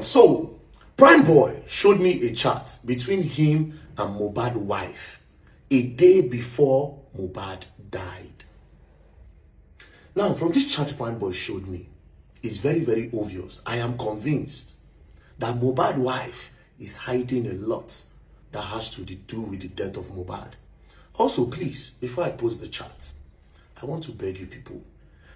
so Prime Boy showed me a chat between him and Mohbad's wife a day before Mohbad died. Now, from this chat Prime Boy showed me, it's very, very obvious. I am convinced that Mohbad's wife is hiding a lot that has to do with the death of Mohbad. Also, please, before I post the chat, I want to beg you people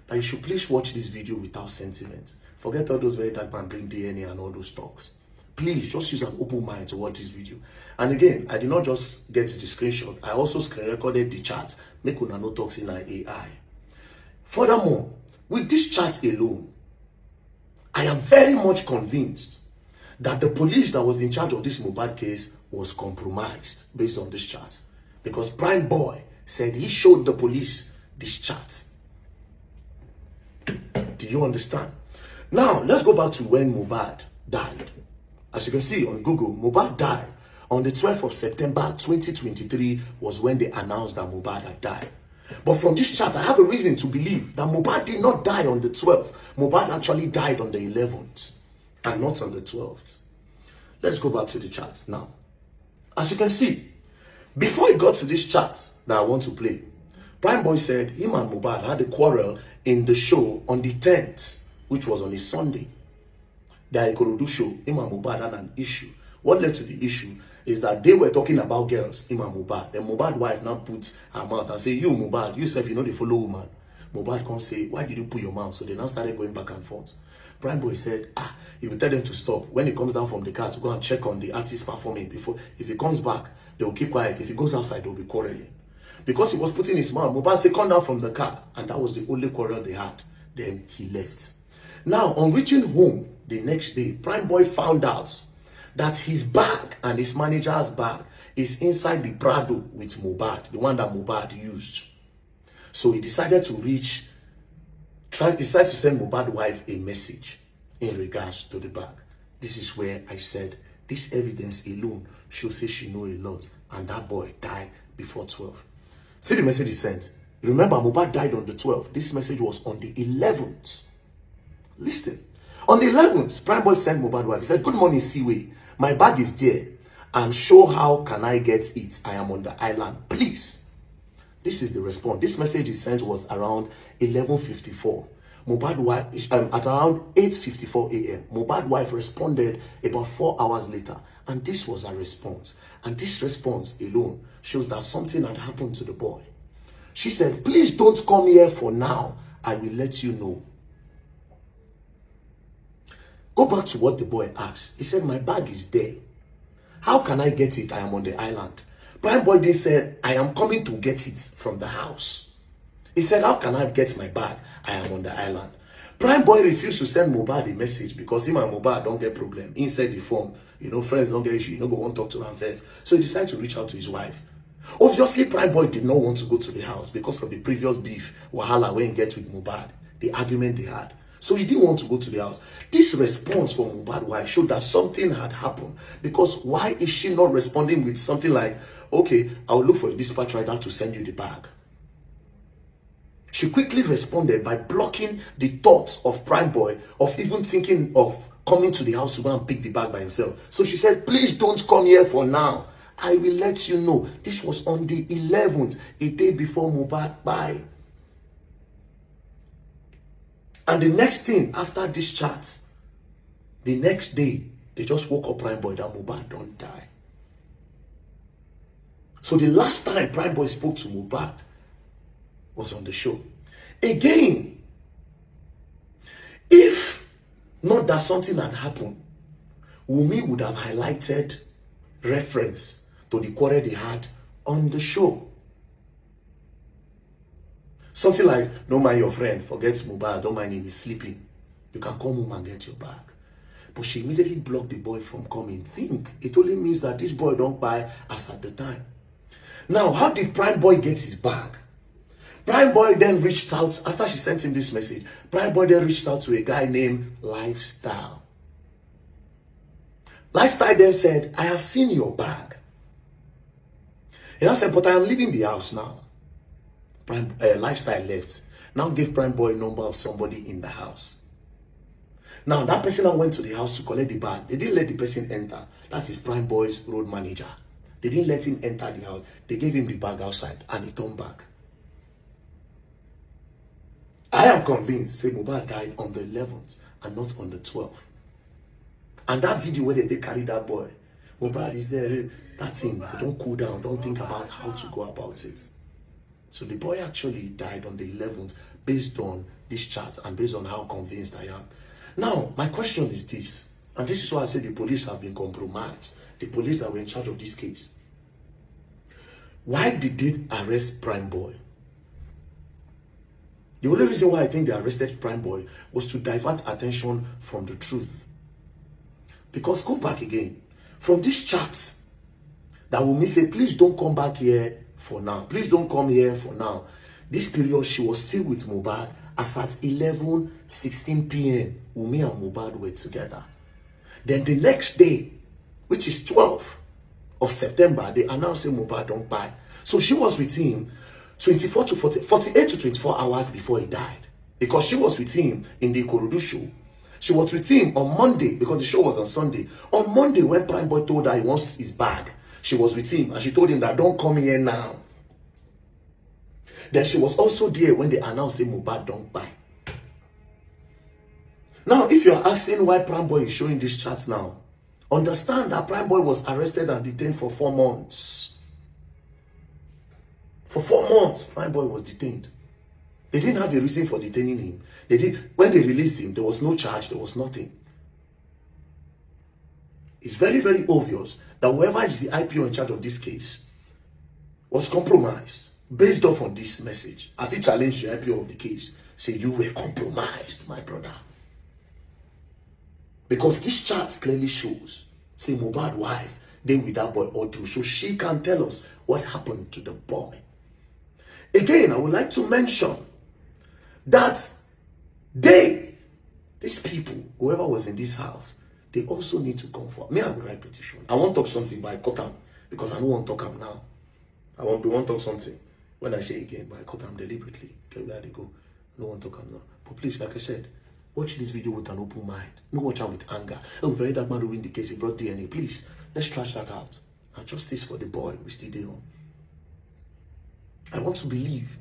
that you should please watch this video without sentiment. Forget all those very dark man bring DNA and all those talks. Please just use an open mind to watch this video. And again, I did not just get the screenshot. I also screen recorded the chat. Make una no talks in AI. Furthermore, with this chat alone, I am very much convinced that the police that was in charge of this Mohbad case was compromised based on this chat. Because Prime Boy said he showed the police this chat. Do you understand? Now, let's go back to when Mohbad died. As you can see on Google, Mohbad died on the 12th of September 2023 was when they announced that Mohbad had died. But from this chat, I have a reason to believe that Mohbad did not die on the 12th. Mohbad actually died on the 11th and not on the 12th. Let's go back to the chat now. As you can see, before it got to this chat that I want to play, Prime Boy said him and Mohbad had a quarrel in the show on the 10th, which was on a Sunday. The Ikorodu show, him and Mohbad had an issue. What led to the issue is that they were talking about girls, him and Mohbad. Then Mohbad's wife now puts her mouth and say, you Mohbad, you self, you know the follow woman. Mohbad can't say, why did you put your mouth? So they now started going back and forth. Prime Boy said, he will tell them to stop. When he comes down from the car to go and check on the artist performing, before, if he comes back, they will keep quiet. If he goes outside, they will be quarreling. Because he was putting his mouth, Mohbad said, come down from the car. And that was the only quarrel they had. Then he left. Now, on reaching home the next day, Prime Boy found out that his bag and his manager's bag is inside the Prado with Mohbad, the one that Mohbad used. So he decided to decided to send Mohbad's wife a message in regards to the bag. This is where I said, this evidence alone should say she knows a lot, and that boy died before 12. See the message he sent. Remember, Mohbad died on the 12th. This message was on the 11th. Listen. On the 11th, Prime Boy sent Mohbad's wife. He said, good morning, Seaway. My bag is there. And show how can I get it. I am on the island. Please. This is the response. This message he sent was around 11:54. Mohbad's wife, at around 8:54 a.m. Mohbad's wife responded about 4 hours later. And this was her response. And this response alone shows that something had happened to the boy. She said, please don't come here for now. I will let you know. Go back to what the boy asked. He said, my bag is there. How can I get it? I am on the island. Prime Boy then said, I am coming to get it from the house. He said, how can I get my bag? I am on the island. Prime Boy refused to send Mohbad a message because him and Mohbad don't get problem. Inside the form, friends don't get issue. You know, go won't talk to them first. So he decided to reach out to his wife. Obviously, Prime Boy did not want to go to the house because of the previous beef, Wahala, when he gets with Mohbad, the argument they had. So he didn't want to go to the house. This response from Mohbad's wife showed that something had happened. Because why is she not responding with something like, okay, I'll look for a dispatch rider to send you the bag? She quickly responded by blocking the thoughts of Prime Boy of even thinking of coming to the house to go and pick the bag by himself. So she said, please don't come here for now. I will let you know. This was on the 11th, a day before Mohbad died. And the next thing after this chat, the next day, they just woke up Prime Boy that Mohbad don't die. So the last time Prime Boy spoke to Mohbad was on the show. Again, if not that something had happened, Wunmi would have highlighted reference to the quarrel they had on the show. Something like, don't mind your friend, forgets Mohbad, don't mind him, he's sleeping. You can come home and get your bag. But she immediately blocked the boy from coming. Think, it only means that this boy don't buy as at the time. Now, how did Prime Boy get his bag? Prime Boy then reached out, after she sent him this message, Prime Boy then reached out to a guy named Lifestyle. Lifestyle then said, I have seen your bag. And I said, but I am leaving the house now. Lifestyle left. Now give Prime Boy a number of somebody in the house. Now, that person that went to the house to collect the bag, they didn't let the person enter. That's his prime boy's road manager. They didn't let him enter the house. They gave him the bag outside and he turned back. I am convinced, say Mohbad died on the 11th and not on the 12th. And that video where they carry that boy, Mohbad is there. That's him. Don't cool down. Don't think about how to go about it. So the boy actually died on the 11th based on this chat and based on how convinced I am. Now, my question is this, and this is why I say the police have been compromised. The police that were in charge of this case. Why did they arrest Prime Boy? The only reason why I think they arrested Prime Boy was to divert attention from the truth. Because go back again, from this chat that will say, please don't come back here for now. Please don't come here for now. This period, she was still with Mohbad as at 11:16 p.m. Wunmi and Mohbad were together. Then the next day, which is 12th of September, they announced that Mohbad don't buy. So she was with him 48 to 24 hours before he died. Because she was with him in the Ikorodu show. She was with him on Monday because the show was on Sunday. On Monday, when Prime Boy told her he wants his bag, she was with him and she told him that don't come here now. Then she was also there when they announced that Mohbad don't buy. Now, if you're asking why Prime Boy is showing this chat now, understand that Prime Boy was arrested and detained for 4 months. For 4 months, Prime Boy was detained. They didn't have a reason for detaining him. When they released him, there was no charge, there was nothing. It's very, very obvious that whoever is the IPO in charge of this case was compromised based off on this message. As he challenged the IPO of the case, say you were compromised, my brother. Because this chart clearly shows, say Mohbad's wife, they with that boy or two, so she can tell us what happened to the boy. Again, I would like to mention that these people, whoever was in this house, they also need to come for me. I will write petition. I want to talk something, but I cut them because I don't want to talk them now. I want to talk something. When I say again, but I cut them deliberately. Okay, where they go. I don't want to talk them now. But please, like I said, watch this video with an open mind. No watch out with anger. Oh, very dark man ruined the case. He brought DNA. Please, let's trash that out. And justice for the boy we still there on. I want to believe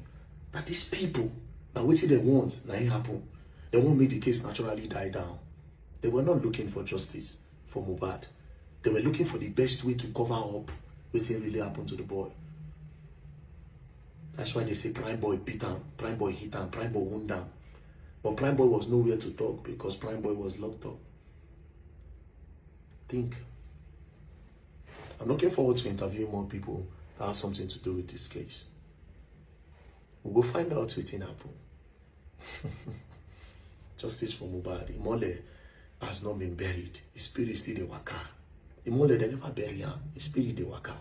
that these people, now waiting they want, now it happen. They won't make the case naturally die down. They were not looking for justice for Mohbad. They were looking for the best way to cover up what really happened to the boy. That's why they say Prime Boy beat him, Prime Boy hit him, Prime Boy wound him. But Prime Boy was nowhere to talk because Prime Boy was locked up. Think. I'm looking forward to interviewing more people that have something to do with this case. We'll go find out what's happen. Justice for Mohbad. Imole has not been buried. His spirit is still the waka. Imole, they never bury him. His spirit the waka.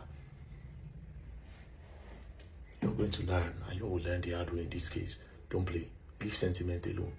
You're going to learn, and you will learn the hard way in this case. Don't play. Leave sentiment alone.